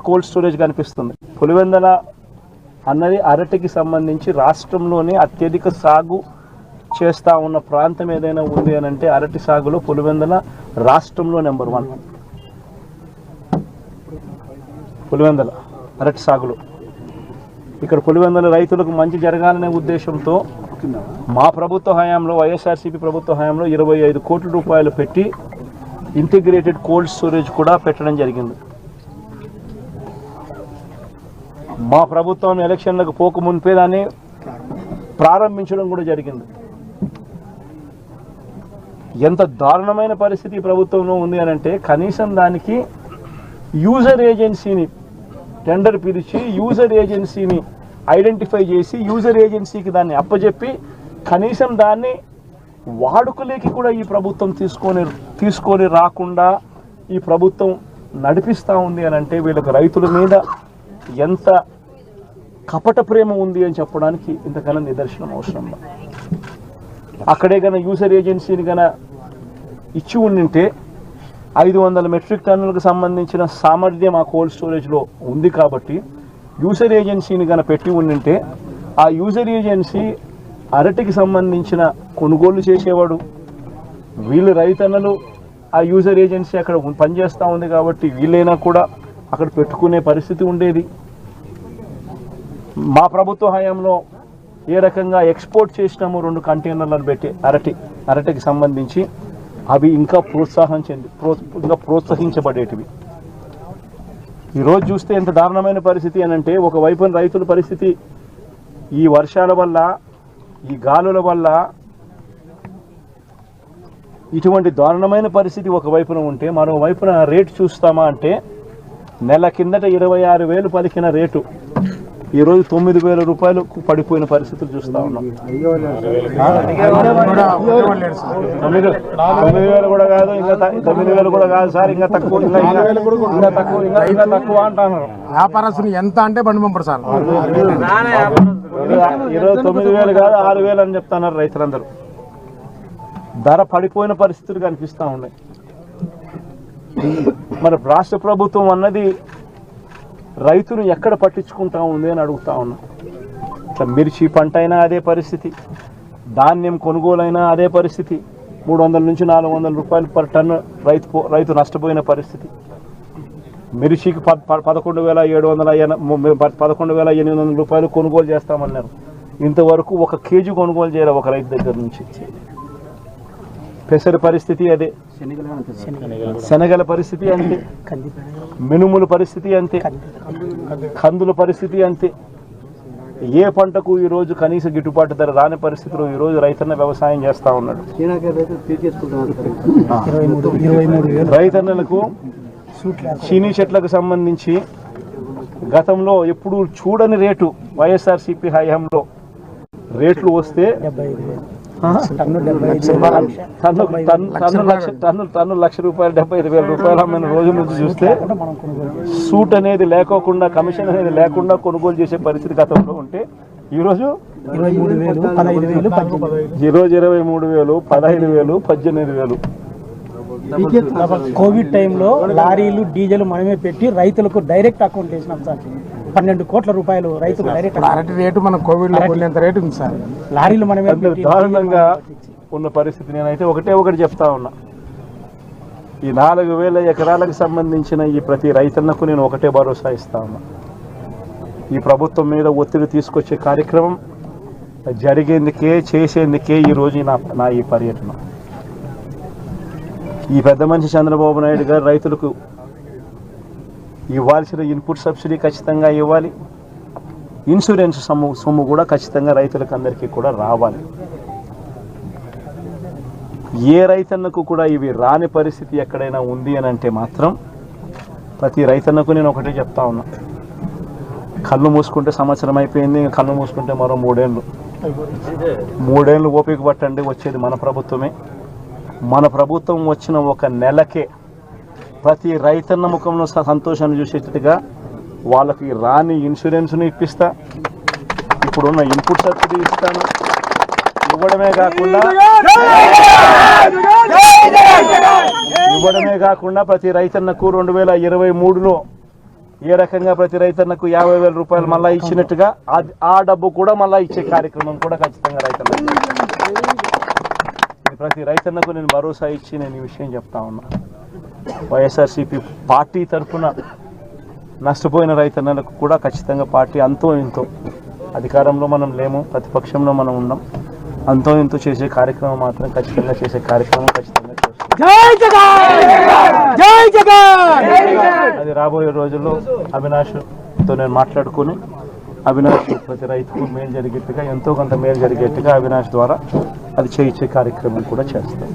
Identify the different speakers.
Speaker 1: Cold storage కనిపిస్తుంది. పులివెందుల అన్నది అరటికి సంబంధించి రాష్ట్రంలోనే అత్యధిక సాగు చేస్తూ ఉన్న ప్రాంతం ఏదైనా ఉంది అని అంటే అరటి సాగులో పులివెందుల రాష్ట్రంలో నెంబర్ 1. పులివెందుల అరటి సాగులో ఇక్కడ పులివెందుల రైతులకు మంచి జరగాలనే ఉద్దేశంతో మా ప్రభుత్వ హయాంలో, వైఎస్ఆర్సీపీ ప్రభుత్వ హయాంలో 25 కోట్ల రూపాయలు పెట్టి ఇంటిగ్రేటెడ్ కోల్డ్ స్టోరేజ్ కూడా పెట్టడం జరిగింది. మా ప్రభుత్వం ఎలక్షన్లకు పోక మునిపే దాన్ని ప్రారంభించడం కూడా జరిగింది. ఎంత దారుణమైన పరిస్థితి ప్రభుత్వంలో ఉంది అని అంటే కనీసం దానికి యూజర్ ఏజెన్సీని టెండర్ పిలిచి యూజర్ ఏజెన్సీని ఐడెంటిఫై చేసి యూజర్ ఏజెన్సీకి దాన్ని అప్పచెప్పి కనీసం దాన్ని వాడుకలేకి కూడా ఈ ప్రభుత్వం తీసుకొని రాకుండా ఈ ప్రభుత్వం నడిపిస్తూ ఉంది అని అంటే వీళ్ళకి రైతుల మీద ఎంత కపట ప్రేమ ఉంది అని చెప్పడానికి ఇంతకన్నా నిదర్శనం అవసరం. అక్కడే గన యూజర్ ఏజెన్సీని గన ఇచ్చి ఉండింటే 500 మెట్రిక్ టన్నులకు సంబంధించిన సామర్థ్యం ఆ కోల్డ్ స్టోరేజ్లో ఉంది కాబట్టి యూజర్ ఏజెన్సీని గన పెట్టి ఉండింటే ఆ యూజర్ ఏజెన్సీ అరటికి సంబంధించిన కొనుగోలు చేసేవాడు. వీళ్ళు రైతన్నలు ఆ యూజర్ ఏజెన్సీ అక్కడ పనిచేస్తూ ఉంది కాబట్టి వీళ్ళైనా కూడా అక్కడ పెట్టుకునే పరిస్థితి ఉండేది. మా ప్రభుత్వ హయాంలో ఏ రకంగా ఎక్స్పోర్ట్ చేసినాము 2 కంటైనర్లను పెట్టి అరటికి సంబంధించి అవి ఇంకా ప్రోత్సహించబడేటివి. ఈరోజు చూస్తే ఎంత దారుణమైన పరిస్థితి అని అంటే ఒకవైపున రైతుల పరిస్థితి ఈ వర్షాల వల్ల, ఈ గాలుల వల్ల ఇటువంటి దారుణమైన పరిస్థితి ఒకవైపున ఉంటే మరోవైపున రేటు చూస్తామా అంటే నెల కిందట 26,000 పలికిన రేటు ఈరోజు 9,000 రూపాయలకు పడిపోయిన పరిస్థితులు చూస్తూ ఉన్నాం. 9,000 కూడా కాదు, ఇంకా 9,000 కూడా కాదు సార్, ఇంకా తక్కువ అంటున్నారు.
Speaker 2: వ్యాపారస్తులు ఎంత అంటే బండి పంపరు సార్.
Speaker 1: ఈరోజు 9,000 కాదు 6,000 అని చెప్తున్నారు రైతులందరూ. ధర పడిపోయిన పరిస్థితులు కనిపిస్తూ ఉన్నాయి. మరి రాష్ట్ర ప్రభుత్వం అన్నది రైతును ఎక్కడ పట్టించుకుంటా ఉంది అని అడుగుతా ఉన్నా. మిర్చి పంట అయినా అదే పరిస్థితి, ధాన్యం కొనుగోలైనా అదే పరిస్థితి. 300 నుంచి 400 రూపాయలు పర్ టన్ను రైతు నష్టపోయిన పరిస్థితి. మిర్చికి 11,800 రూపాయలు కొనుగోలు చేస్తామన్నారు. ఇంతవరకు 1 కేజీ కొనుగోలు చేయాలి ఒక రైతు దగ్గర నుంచి. పెసర పరిస్థితి అదే, శనగల పరిస్థితి అంతే, మినుముల పరిస్థితి అంతే, కందుల పరిస్థితి అంతే. ఏ పంటకు ఈరోజు కనీస గిట్టుబాటు ధర రాని పరిస్థితిలో ఈరోజు రైతన్న వ్యవసాయం చేస్తూ ఉన్నాడు. రైతన్నలకు చీనీ చెట్లకు సంబంధించి గతంలో ఎప్పుడు చూడని రేటు వైఎస్ఆర్సీపీ హయాంలో రేట్లు వస్తే టన్ను ₹1,00,000 ₹75,000 అమ్మిన రోజు నుంచి చూస్తే సూట్ అనేది లేకోకుండా, కమిషన్ అనేది లేకుండా కొనుగోలు చేసే పరిస్థితి గతంలో ఉంటే ఈరోజు 23,000, 15,000, 18,000.
Speaker 3: కోవిడ్ టైంలో లారీలు డీజిల్ మనమే పెట్టి రైతులకు డైరెక్ట్ అకౌంట్ వేసినాం సార్. 12 కోట్ల రూపాయలు రైతులు డైరెక్ట్.
Speaker 2: అరటి రేటు మన కోవిడ్ లో ఎంత రేటు ఉంది సార్.
Speaker 3: లారీలు మనమే
Speaker 1: దారుణంగా ఉన్న పరిస్థితి. నేనైతే ఒకటి చెప్తా ఉన్నా, ఈ 4,000 ఎకరాలకు సంబంధించిన ఈ ప్రతి రైతన్నకు నేను ఒకటే భరోసా ఇస్తా ఉన్నా. ఈ ప్రభుత్వం మీద ఒత్తిడి తీసుకొచ్చే కార్యక్రమం జరిగేందుకే, చేసేందుకే ఈరోజు నా ఈ పర్యటన. ఈ పెద్ద మనిషి చంద్రబాబు నాయుడు గారు రైతులకు ఇవ్వాల్సిన ఇన్పుట్ సబ్సిడీ ఖచ్చితంగా ఇవ్వాలి, ఇన్సూరెన్స్ సొమ్ము కూడా ఖచ్చితంగా రైతులకు అందరికీ కూడా రావాలి. ఏ రైతన్నకు కూడా ఇవి రాని పరిస్థితి ఎక్కడైనా ఉంది అని అంటే మాత్రం ప్రతి రైతన్నకు నేను ఒకటే చెప్తా ఉన్నా, కళ్ళు మూసుకుంటే సంవత్సరం అయిపోయింది, కళ్ళు మూసుకుంటే మరో 3 ఏళ్ళు ఓపిక పట్టండి. వచ్చేది మన ప్రభుత్వమే. మన ప్రభుత్వం వచ్చిన 1 నెలకే ప్రతి రైతన్న ముఖంలో సంతోషాన్ని చూసేటట్టుగా వాళ్ళకి రాని ఇన్సూరెన్స్ను ఇప్పిస్తా, ఇప్పుడున్న ఇన్పుట్ సబ్సిడీ ఇస్తాను. ఇవ్వడమే కాకుండా ప్రతి రైతన్నకు 2023లో ఏ రకంగా ప్రతి రైతన్నకు 50,000 రూపాయలు మళ్ళీ ఇచ్చినట్టుగా ఆ డబ్బు కూడా మళ్ళీ ఇచ్చే కార్యక్రమం కూడా ఖచ్చితంగా రైతన్నకు ప్రతి రైతన్నకు నేను భరోసా ఇచ్చి నేను ఈ విషయం చెప్తా ఉన్నా. వైఎస్ఆర్సీపీ పార్టీ తరఫున నష్టపోయిన రైతన్నలకు కూడా ఖచ్చితంగా పార్టీ అంతో ఇంతో, అధికారంలో మనం లేము, ప్రతిపక్షంలో మనం ఉన్నాం, అంతో ఇంతో చేసే కార్యక్రమం మాత్రం ఖచ్చితంగా చేసే కార్యక్రమం ఖచ్చితంగా అది రాబోయే రోజుల్లో అవినాష్తో నేను మాట్లాడుకుని అవినాష్ ప్రతి రైతుకు మేలు జరిగేట్టుగా, ఎంతో కొంత మేలు జరిగేట్టుగా అవినాష్ ద్వారా అది చేయించే కార్యక్రమం కూడా చేస్తాం.